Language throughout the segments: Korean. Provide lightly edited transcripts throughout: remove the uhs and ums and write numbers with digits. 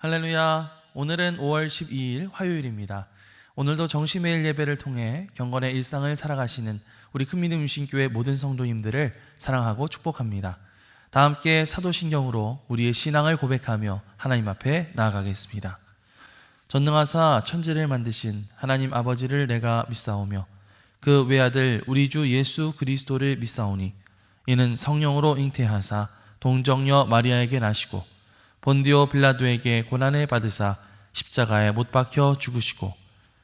할렐루야. 오늘은 5월 12일 화요일입니다. 오늘도 정시매일 예배를 통해 경건의 일상을 살아가시는 우리 큰믿음유신교회 모든 성도님들을 사랑하고 축복합니다. 다 함께 사도신경으로 우리의 신앙을 고백하며 하나님 앞에 나아가겠습니다. 전능하사 천지를 만드신 하나님 아버지를 내가 믿사오며 그 외아들 우리 주 예수 그리스도를 믿사오니 이는 성령으로 잉태하사 동정녀 마리아에게 나시고 본디오 빌라도에게 고난을 받으사 십자가에 못 박혀 죽으시고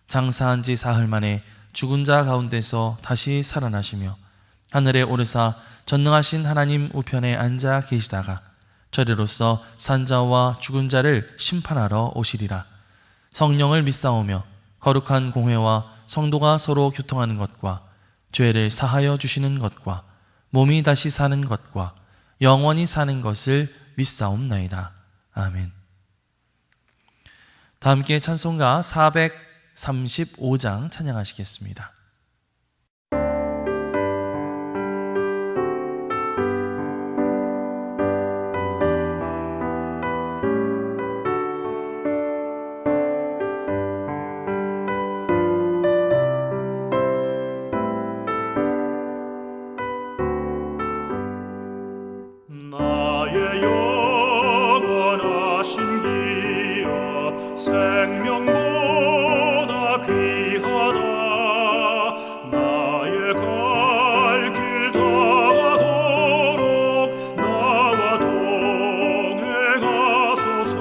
장사한 지 사흘 만에 죽은 자 가운데서 다시 살아나시며 하늘에 오르사 전능하신 하나님 우편에 앉아 계시다가 저리로서 산자와 죽은 자를 심판하러 오시리라. 성령을 믿사오며 거룩한 공회와 성도가 서로 교통하는 것과 죄를 사하여 주시는 것과 몸이 다시 사는 것과 영원히 사는 것을 믿사옵나이다. 아멘. 다 함께 찬송가 435장 찬양하시겠습니다. 생명보다 귀하다. 나의 갈 길 다가도록 나와 동행하소서.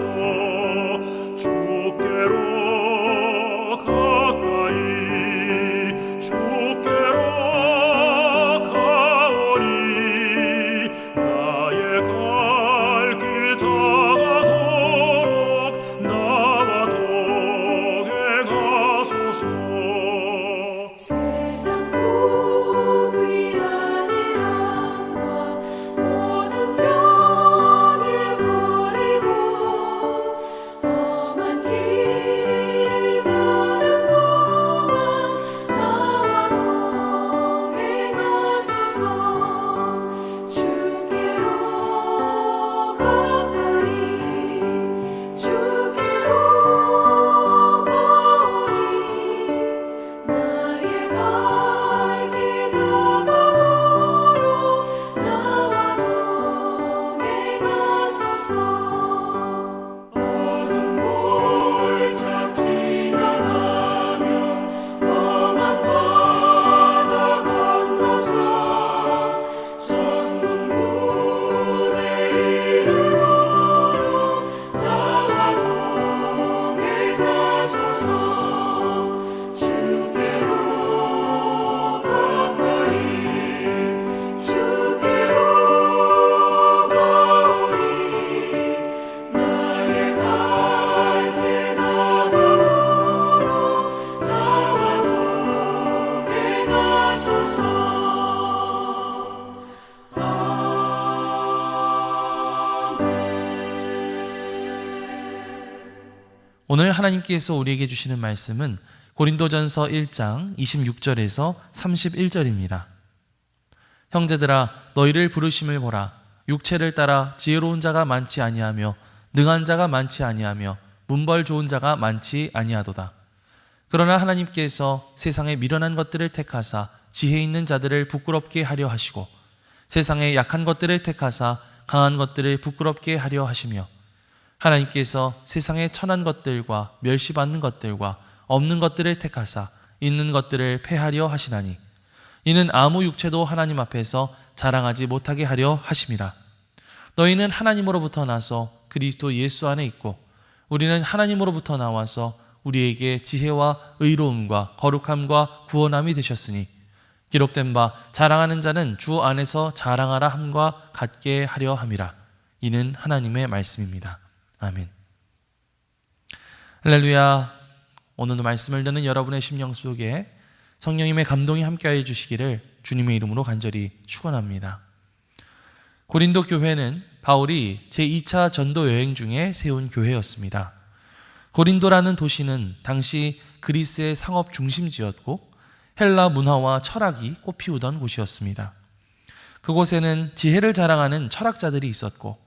주께로 가까이 주께로 가오니 나의 갈 길 다가도록 나와 동행하소서. 세상 복 위한 일함과 모든 병에 버리고 험한 길을 가는 동안 나와 동행하소서. 주께로 가까이 주께로 가오니 나의 갈 길 다가도록 나와 동행하소서. 어둠 골짝 지나가며 험한 바다 건너서 천국문에 이르도록 나와 동행하소서. 주께로 가까이 주께로 가오니 나의 갈 길 다가도록 나와 동행하소서. 오늘 하나님께서 우리에게 주시는 말씀은 고린도전서 1장 26절에서 31절입니다. 형제들아 너희를 부르심을 보라. 육체를 따라 지혜로운 자가 많지 아니하며 능한 자가 많지 아니하며 문벌 좋은 자가 많지 아니하도다. 그러나 하나님께서 세상에 미련한 것들을 택하사 지혜 있는 자들을 부끄럽게 하려 하시고 세상에 약한 것들을 택하사 강한 것들을 부끄럽게 하려 하시며 하나님께서 세상에 천한 것들과 멸시받는 것들과 없는 것들을 택하사 있는 것들을 패하려 하시나니 이는 아무 육체도 하나님 앞에서 자랑하지 못하게 하려 하심이라. 너희는 하나님으로부터 나서 그리스도 예수 안에 있고 우리는 하나님으로부터 나와서 우리에게 지혜와 의로움과 거룩함과 구원함이 되셨으니 기록된 바 자랑하는 자는 주 안에서 자랑하라 함과 같게 하려 함이라. 이는 하나님의 말씀입니다. 아멘. 할렐루야. 오늘도 말씀을 듣는 여러분의 심령 속에 성령님의 감동이 함께하여 주시기를 주님의 이름으로 간절히 축원합니다. 고린도 교회는 바울이 제2차 전도 여행 중에 세운 교회였습니다. 고린도라는 도시는 당시 그리스의 상업 중심지였고 헬라 문화와 철학이 꽃피우던 곳이었습니다. 그곳에는 지혜를 자랑하는 철학자들이 있었고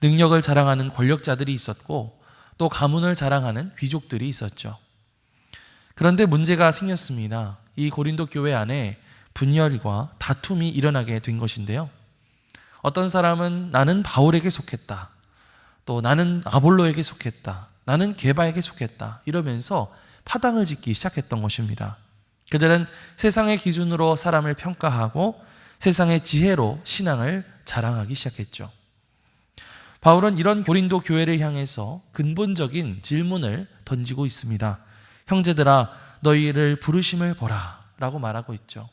능력을 자랑하는 권력자들이 있었고 또 가문을 자랑하는 귀족들이 있었죠. 그런데 문제가 생겼습니다. 이 고린도 교회 안에 분열과 다툼이 일어나게 된 것인데요. 어떤 사람은 나는 바울에게 속했다. 또 나는 아볼로에게 속했다. 나는 게바에게 속했다. 이러면서 파당을 짓기 시작했던 것입니다. 그들은 세상의 기준으로 사람을 평가하고 세상의 지혜로 신앙을 자랑하기 시작했죠. 바울은 이런 고린도 교회를 향해서 근본적인 질문을 던지고 있습니다. 형제들아, 너희를 부르심을 보라 라고 말하고 있죠.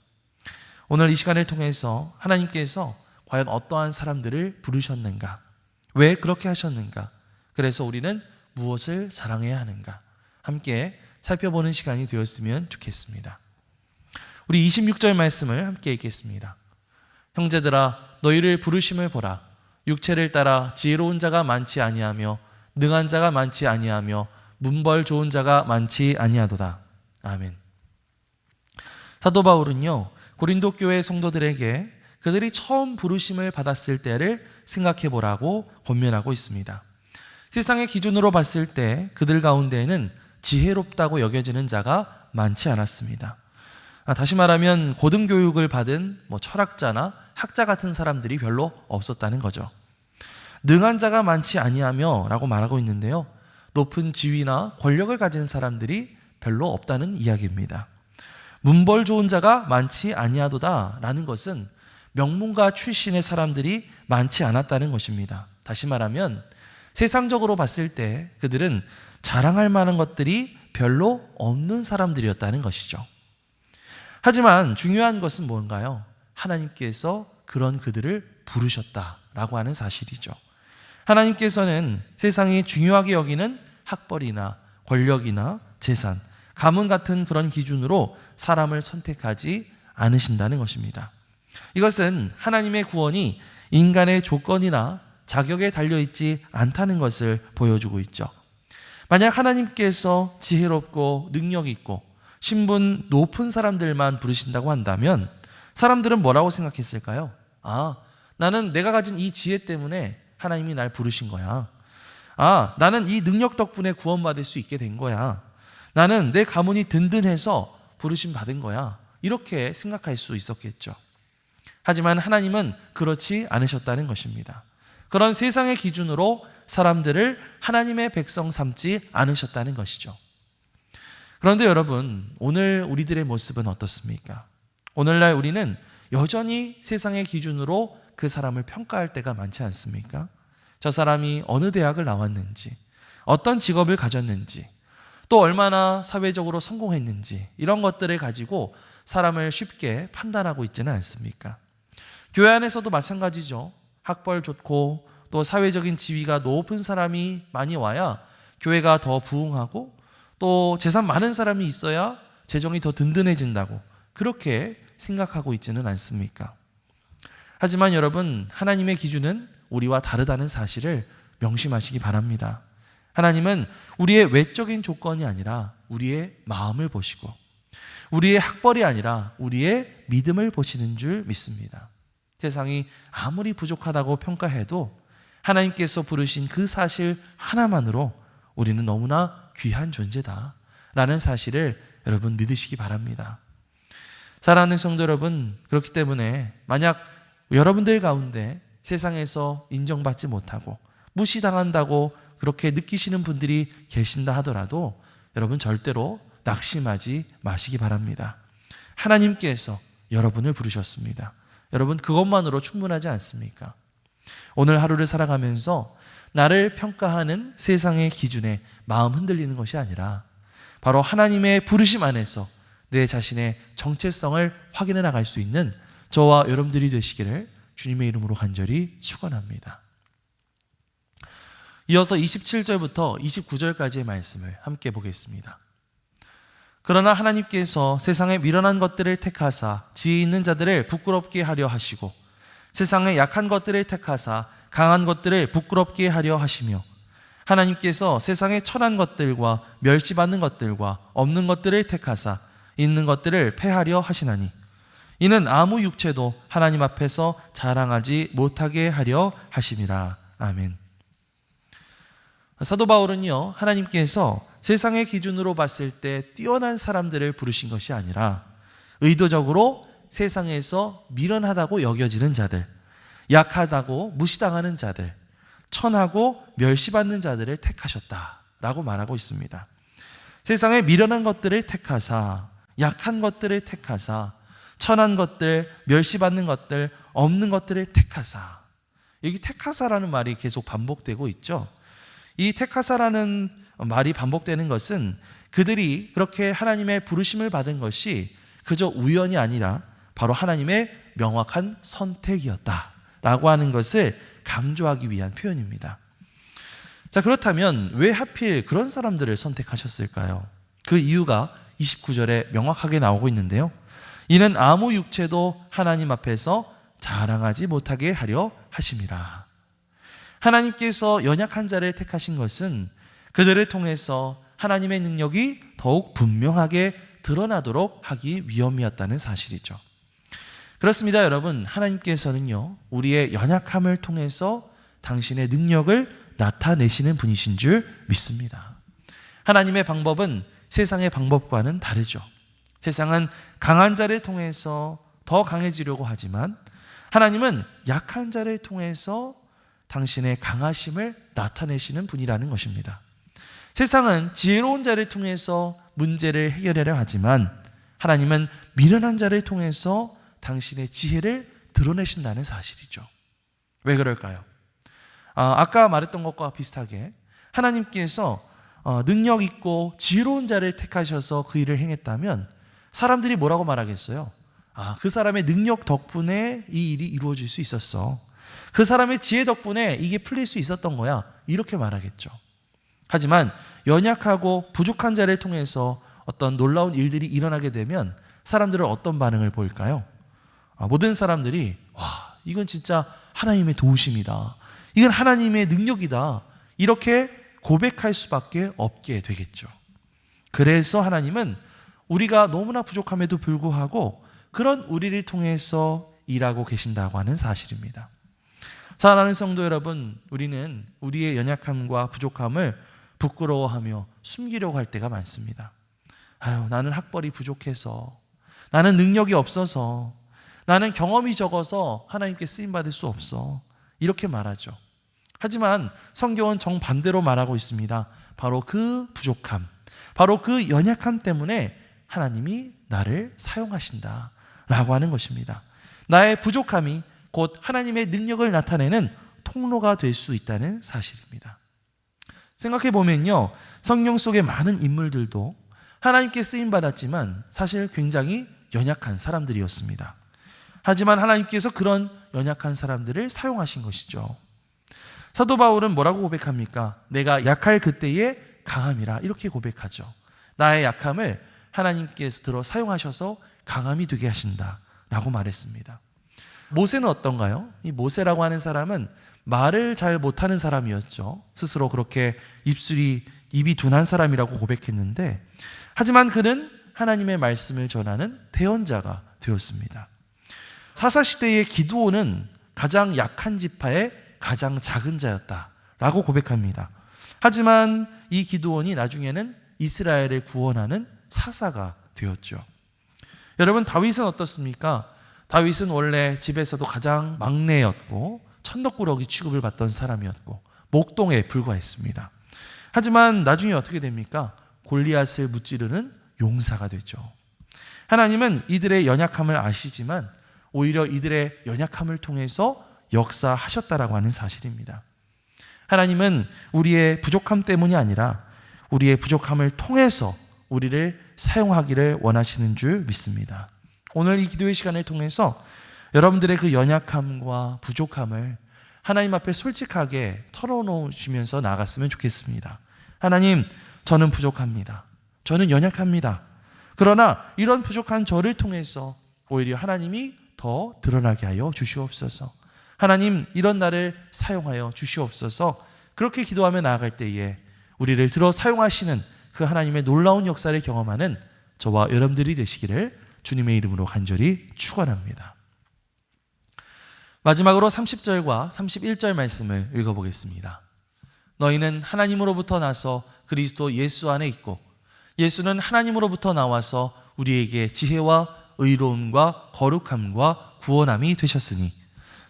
오늘 이 시간을 통해서 하나님께서 과연 어떠한 사람들을 부르셨는가? 왜 그렇게 하셨는가? 그래서 우리는 무엇을 자랑해야 하는가? 함께 살펴보는 시간이 되었으면 좋겠습니다. 우리 26절 말씀을 함께 읽겠습니다. 형제들아, 너희를 부르심을 보라. 육체를 따라 지혜로운 자가 많지 아니하며 능한 자가 많지 아니하며 문벌 좋은 자가 많지 아니하도다. 아멘. 사도 바울은요, 고린도 교회 성도들에게 그들이 처음 부르심을 받았을 때를 생각해 보라고 권면하고 있습니다. 세상의 기준으로 봤을 때 그들 가운데에는 지혜롭다고 여겨지는 자가 많지 않았습니다. 다시 말하면 고등교육을 받은 철학자나 학자 같은 사람들이 별로 없었다는 거죠. 능한 자가 많지 아니하며 라고 말하고 있는데요, 높은 지위나 권력을 가진 사람들이 별로 없다는 이야기입니다. 문벌 좋은 자가 많지 아니하도다 라는 것은 명문가 출신의 사람들이 많지 않았다는 것입니다. 다시 말하면 세상적으로 봤을 때 그들은 자랑할 만한 것들이 별로 없는 사람들이었다는 것이죠. 하지만 중요한 것은 뭔가요? 하나님께서 그런 그들을 부르셨다라고 하는 사실이죠. 하나님께서는 세상이 중요하게 여기는 학벌이나 권력이나 재산, 가문 같은 그런 기준으로 사람을 선택하지 않으신다는 것입니다. 이것은 하나님의 구원이 인간의 조건이나 자격에 달려있지 않다는 것을 보여주고 있죠. 만약 하나님께서 지혜롭고 능력 있고 신분 높은 사람들만 부르신다고 한다면 사람들은 뭐라고 생각했을까요? 나는 내가 가진 이 지혜 때문에 하나님이 날 부르신 거야. 나는 이 능력 덕분에 구원받을 수 있게 된 거야. 나는 내 가문이 든든해서 부르심 받은 거야. 이렇게 생각할 수 있었겠죠. 하지만 하나님은 그렇지 않으셨다는 것입니다. 그런 세상의 기준으로 사람들을 하나님의 백성 삼지 않으셨다는 것이죠. 그런데 여러분, 오늘 우리들의 모습은 어떻습니까? 오늘날 우리는 여전히 세상의 기준으로 그 사람을 평가할 때가 많지 않습니까? 저 사람이 어느 대학을 나왔는지, 어떤 직업을 가졌는지, 또 얼마나 사회적으로 성공했는지, 이런 것들을 가지고 사람을 쉽게 판단하고 있지는 않습니까? 교회 안에서도 마찬가지죠. 학벌 좋고 또 사회적인 지위가 높은 사람이 많이 와야 교회가 더 부흥하고 또 재산 많은 사람이 있어야 재정이 더 든든해진다고 그렇게 생각하고 있지는 않습니까? 하지만 여러분, 하나님의 기준은 우리와 다르다는 사실을 명심하시기 바랍니다. 하나님은 우리의 외적인 조건이 아니라 우리의 마음을 보시고 우리의 학벌이 아니라 우리의 믿음을 보시는 줄 믿습니다. 세상이 아무리 부족하다고 평가해도 하나님께서 부르신 그 사실 하나만으로 우리는 너무나 귀한 존재다라는 사실을 여러분 믿으시기 바랍니다. 사랑하는 성도 여러분, 그렇기 때문에 만약 여러분들 가운데 세상에서 인정받지 못하고 무시당한다고 그렇게 느끼시는 분들이 계신다 하더라도 여러분 절대로 낙심하지 마시기 바랍니다. 하나님께서 여러분을 부르셨습니다. 여러분, 그것만으로 충분하지 않습니까? 오늘 하루를 살아가면서 나를 평가하는 세상의 기준에 마음 흔들리는 것이 아니라 바로 하나님의 부르심 안에서 내 자신의 정체성을 확인해 나갈 수 있는 저와 여러분들이 되시기를 주님의 이름으로 간절히 축원합니다. 이어서 27절부터 29절까지의 말씀을 함께 보겠습니다. 그러나 하나님께서 세상에 미련한 것들을 택하사 지혜 있는 자들을 부끄럽게 하려 하시고 세상에 약한 것들을 택하사 강한 것들을 부끄럽게 하려 하시며 하나님께서 세상에 천한 것들과 멸시받는 것들과 없는 것들을 택하사 있는 것들을 패하려 하시나니 이는 아무 육체도 하나님 앞에서 자랑하지 못하게 하려 하심이라. 아멘. 사도 바울은요, 하나님께서 세상의 기준으로 봤을 때 뛰어난 사람들을 부르신 것이 아니라 의도적으로 세상에서 미련하다고 여겨지는 자들, 약하다고 무시당하는 자들, 천하고 멸시받는 자들을 택하셨다라고 말하고 있습니다. 세상에 미련한 것들을 택하사, 약한 것들을 택하사, 천한 것들, 멸시받는 것들, 없는 것들을 택하사. 여기 택하사라는 말이 계속 반복되고 있죠. 이 택하사라는 말이 반복되는 것은 그들이 그렇게 하나님의 부르심을 받은 것이 그저 우연이 아니라 바로 하나님의 명확한 선택이었다라고 하는 것을 강조하기 위한 표현입니다. 자, 그렇다면 왜 하필 그런 사람들을 선택하셨을까요? 그 이유가 29절에 명확하게 나오고 있는데요. 이는 아무 육체도 하나님 앞에서 자랑하지 못하게 하려 하심이라. 하나님께서 연약한 자를 택하신 것은 그들을 통해서 하나님의 능력이 더욱 분명하게 드러나도록 하기 위함이었다는 사실이죠. 그렇습니다, 여러분. 하나님께서는요, 우리의 연약함을 통해서 당신의 능력을 나타내시는 분이신 줄 믿습니다. 하나님의 방법은 세상의 방법과는 다르죠. 세상은 강한 자를 통해서 더 강해지려고 하지만 하나님은 약한 자를 통해서 당신의 강하심을 나타내시는 분이라는 것입니다. 세상은 지혜로운 자를 통해서 문제를 해결하려 하지만 하나님은 미련한 자를 통해서 당신의 지혜를 드러내신다는 사실이죠. 왜 그럴까요? 아까 말했던 것과 비슷하게 하나님께서 능력 있고 지혜로운 자를 택하셔서 그 일을 행했다면 사람들이 뭐라고 말하겠어요? 그 사람의 능력 덕분에 이 일이 이루어질 수 있었어. 그 사람의 지혜 덕분에 이게 풀릴 수 있었던 거야. 이렇게 말하겠죠. 하지만 연약하고 부족한 자를 통해서 어떤 놀라운 일들이 일어나게 되면 사람들은 어떤 반응을 보일까요? 모든 사람들이 이건 진짜 하나님의 도우심이다. 이건 하나님의 능력이다. 이렇게 고백할 수밖에 없게 되겠죠. 그래서 하나님은 우리가 너무나 부족함에도 불구하고 그런 우리를 통해서 일하고 계신다고 하는 사실입니다. 사랑하는 성도 여러분, 우리는 우리의 연약함과 부족함을 부끄러워하며 숨기려고 할 때가 많습니다. 나는 학벌이 부족해서, 나는 능력이 없어서, 나는 경험이 적어서 하나님께 쓰임받을 수 없어. 이렇게 말하죠. 하지만 성경은 정반대로 말하고 있습니다. 바로 그 부족함, 바로 그 연약함 때문에 하나님이 나를 사용하신다 라고 하는 것입니다. 나의 부족함이 곧 하나님의 능력을 나타내는 통로가 될 수 있다는 사실입니다. 생각해 보면요, 성경 속의 많은 인물들도 하나님께 쓰임받았지만 사실 굉장히 연약한 사람들이었습니다. 하지만 하나님께서 그런 연약한 사람들을 사용하신 것이죠. 사도 바울은 뭐라고 고백합니까? 내가 약할 그때의 강함이라 이렇게 고백하죠. 나의 약함을 하나님께서 들어 사용하셔서 강함이 되게 하신다 라고 말했습니다. 모세는 어떤가요? 이 모세라고 하는 사람은 말을 잘 못하는 사람이었죠. 스스로 그렇게 입이 둔한 사람이라고 고백했는데, 하지만 그는 하나님의 말씀을 전하는 대언자가 되었습니다. 사사시대의 기드온은 가장 약한 지파의 가장 작은 자였다라고 고백합니다. 하지만 이 기드온이 나중에는 이스라엘을 구원하는 사사가 되었죠. 여러분, 다윗은 어떻습니까? 다윗은 원래 집에서도 가장 막내였고 천덕꾸러기 취급을 받던 사람이었고 목동에 불과했습니다. 하지만 나중에 어떻게 됩니까? 골리앗을 무찌르는 용사가 되죠. 하나님은 이들의 연약함을 아시지만 오히려 이들의 연약함을 통해서 역사하셨다라고 하는 사실입니다. 하나님은 우리의 부족함 때문이 아니라 우리의 부족함을 통해서 우리를 사용하기를 원하시는 줄 믿습니다. 오늘 이 기도의 시간을 통해서 여러분들의 그 연약함과 부족함을 하나님 앞에 솔직하게 털어놓으시면서 나갔으면 좋겠습니다. 하나님, 저는 부족합니다. 저는 연약합니다. 그러나 이런 부족한 저를 통해서 오히려 하나님이 더 드러나게 하여 주시옵소서. 하나님, 이런 나를 사용하여 주시옵소서. 그렇게 기도하며 나아갈 때에 우리를 들어 사용하시는 그 하나님의 놀라운 역사를 경험하는 저와 여러분들이 되시기를 주님의 이름으로 간절히 축원합니다. 마지막으로 30절과 31절 말씀을 읽어보겠습니다. 너희는 하나님으로부터 나서 그리스도 예수 안에 있고 예수는 하나님으로부터 나와서 우리에게 지혜와 의로움과 거룩함과 구원함이 되셨으니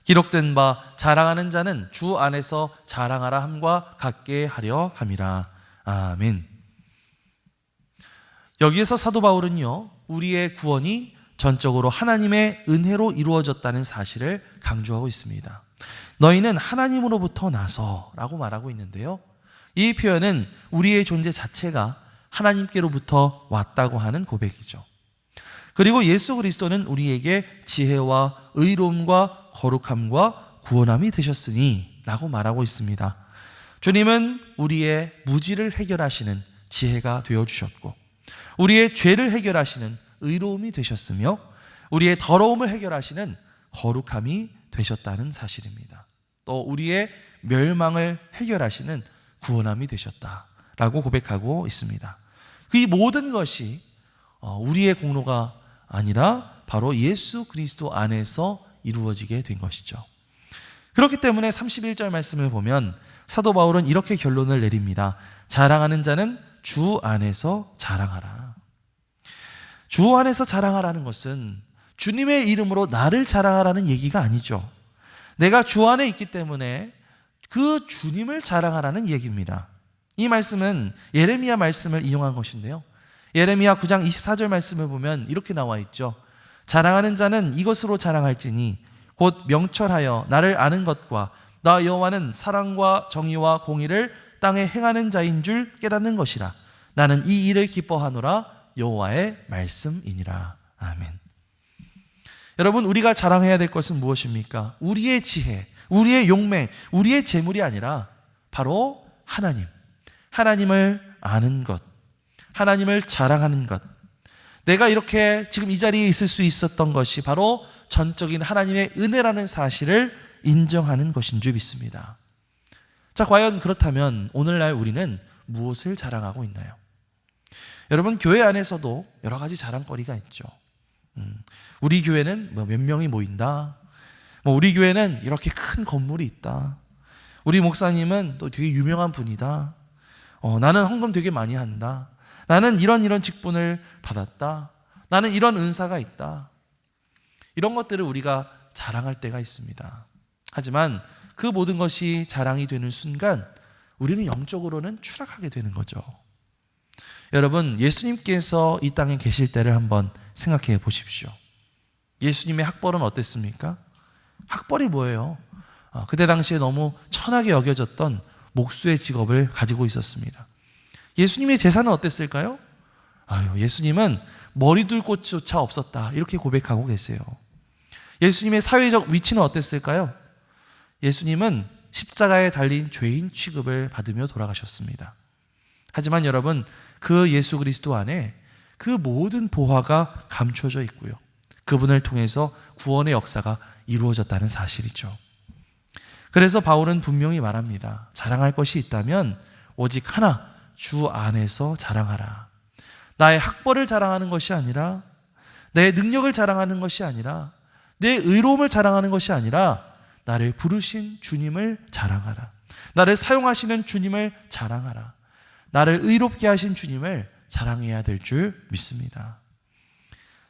기록된 바 자랑하는 자는 주 안에서 자랑하라 함과 같게 하려 함이라. 아멘. 여기에서 사도 바울은요, 우리의 구원이 전적으로 하나님의 은혜로 이루어졌다는 사실을 강조하고 있습니다. 너희는 하나님으로부터 나서라고 말하고 있는데요, 이 표현은 우리의 존재 자체가 하나님께로부터 왔다고 하는 고백이죠. 그리고 예수 그리스도는 우리에게 지혜와 의로움과 거룩함과 구원함이 되셨으니 라고 말하고 있습니다. 주님은 우리의 무지를 해결하시는 지혜가 되어주셨고 우리의 죄를 해결하시는 의로움이 되셨으며 우리의 더러움을 해결하시는 거룩함이 되셨다는 사실입니다. 또 우리의 멸망을 해결하시는 구원함이 되셨다라고 고백하고 있습니다. 그 모든 것이 우리의 공로가 아니라 바로 예수 그리스도 안에서 이루어지게 된 것이죠. 그렇기 때문에 31절 말씀을 보면 사도 바울은 이렇게 결론을 내립니다. 자랑하는 자는 주 안에서 자랑하라. 주 안에서 자랑하라는 것은 주님의 이름으로 나를 자랑하라는 얘기가 아니죠. 내가 주 안에 있기 때문에 그 주님을 자랑하라는 얘기입니다. 이 말씀은 예레미야 말씀을 이용한 것인데요, 예레미야 9장 24절 말씀을 보면 이렇게 나와 있죠. 자랑하는 자는 이것으로 자랑할지니 곧 명철하여 나를 아는 것과 나 여호와는 사랑과 정의와 공의를 땅에 행하는 자인 줄 깨닫는 것이라. 나는 이 일을 기뻐하노라. 여호와의 말씀이니라. 아멘. 여러분, 우리가 자랑해야 될 것은 무엇입니까? 우리의 지혜, 우리의 용맹, 우리의 재물이 아니라 바로 하나님을 아는 것, 하나님을 자랑하는 것. 내가 이렇게 지금 이 자리에 있을 수 있었던 것이 바로 전적인 하나님의 은혜라는 사실을 인정하는 것인 줄 믿습니다. 자, 과연 그렇다면 오늘날 우리는 무엇을 자랑하고 있나요? 여러분, 교회 안에서도 여러 가지 자랑거리가 있죠. 우리 교회는 몇 명이 모인다. 우리 교회는 이렇게 큰 건물이 있다. 우리 목사님은 또 되게 유명한 분이다. 나는 헌금 되게 많이 한다. 나는 이런 직분을 받았다. 나는 이런 은사가 있다. 이런 것들을 우리가 자랑할 때가 있습니다. 하지만 그 모든 것이 자랑이 되는 순간 우리는 영적으로는 추락하게 되는 거죠. 여러분, 예수님께서 이 땅에 계실 때를 한번 생각해 보십시오. 예수님의 학벌은 어땠습니까? 학벌이 뭐예요? 그때 당시에 너무 천하게 여겨졌던 목수의 직업을 가지고 있었습니다. 예수님의 재산은 어땠을까요? 예수님은 머리둘 곳조차 없었다, 이렇게 고백하고 계세요. 예수님의 사회적 위치는 어땠을까요? 예수님은 십자가에 달린 죄인 취급을 받으며 돌아가셨습니다. 하지만 여러분, 그 예수 그리스도 안에 그 모든 보화가 감춰져 있고요, 그분을 통해서 구원의 역사가 이루어졌다는 사실이죠. 그래서 바울은 분명히 말합니다. 자랑할 것이 있다면 오직 하나, 주 안에서 자랑하라. 나의 학벌을 자랑하는 것이 아니라, 내 능력을 자랑하는 것이 아니라, 내 의로움을 자랑하는 것이 아니라 나를 부르신 주님을 자랑하라. 나를 사용하시는 주님을 자랑하라. 나를 의롭게 하신 주님을 자랑해야 될 줄 믿습니다.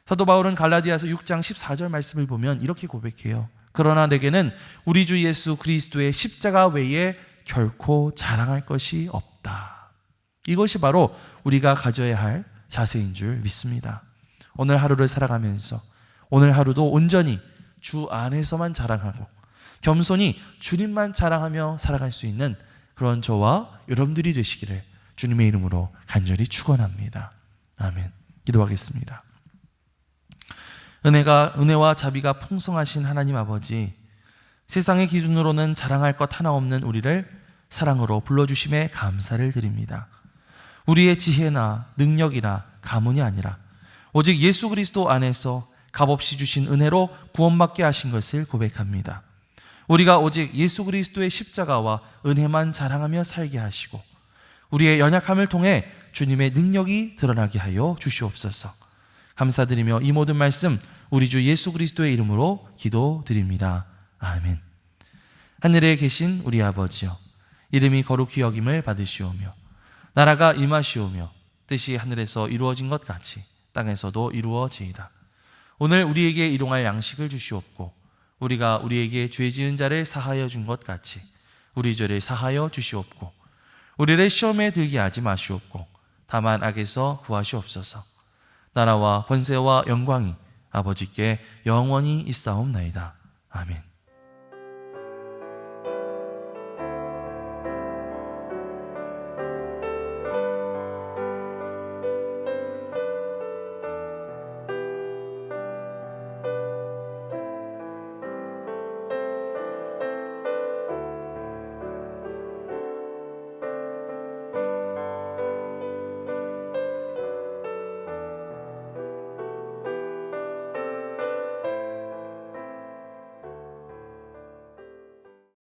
사도 바울은 갈라디아서 6장 14절 말씀을 보면 이렇게 고백해요. 그러나 내게는 우리 주 예수 그리스도의 십자가 외에 결코 자랑할 것이 없다. 이것이 바로 우리가 가져야 할 자세인 줄 믿습니다. 오늘 하루를 살아가면서 오늘 하루도 온전히 주 안에서만 자랑하고 겸손히 주님만 자랑하며 살아갈 수 있는 그런 저와 여러분들이 되시기를 주님의 이름으로 간절히 축원합니다. 아멘. 기도하겠습니다. 은혜와 자비가 풍성하신 하나님 아버지, 세상의 기준으로는 자랑할 것 하나 없는 우리를 사랑으로 불러주심에 감사를 드립니다. 우리의 지혜나 능력이나 가문이 아니라 오직 예수 그리스도 안에서 값없이 주신 은혜로 구원받게 하신 것을 고백합니다. 우리가 오직 예수 그리스도의 십자가와 은혜만 자랑하며 살게 하시고 우리의 연약함을 통해 주님의 능력이 드러나게 하여 주시옵소서. 감사드리며 이 모든 말씀 우리 주 예수 그리스도의 이름으로 기도드립니다. 아멘. 하늘에 계신 우리 아버지여, 이름이 거룩히 여김을 받으시오며 나라가 임하시오며 뜻이 하늘에서 이루어진 것 같이 땅에서도 이루어지이다. 오늘 우리에게 일용할 양식을 주시옵고 우리가 우리에게 죄 지은 자를 사하여 준 것 같이 우리 죄를 사하여 주시옵고 우리를 시험에 들게 하지 마시옵고 다만 악에서 구하시옵소서. 나라와 권세와 영광이 아버지께 영원히 있사옵나이다. 아멘.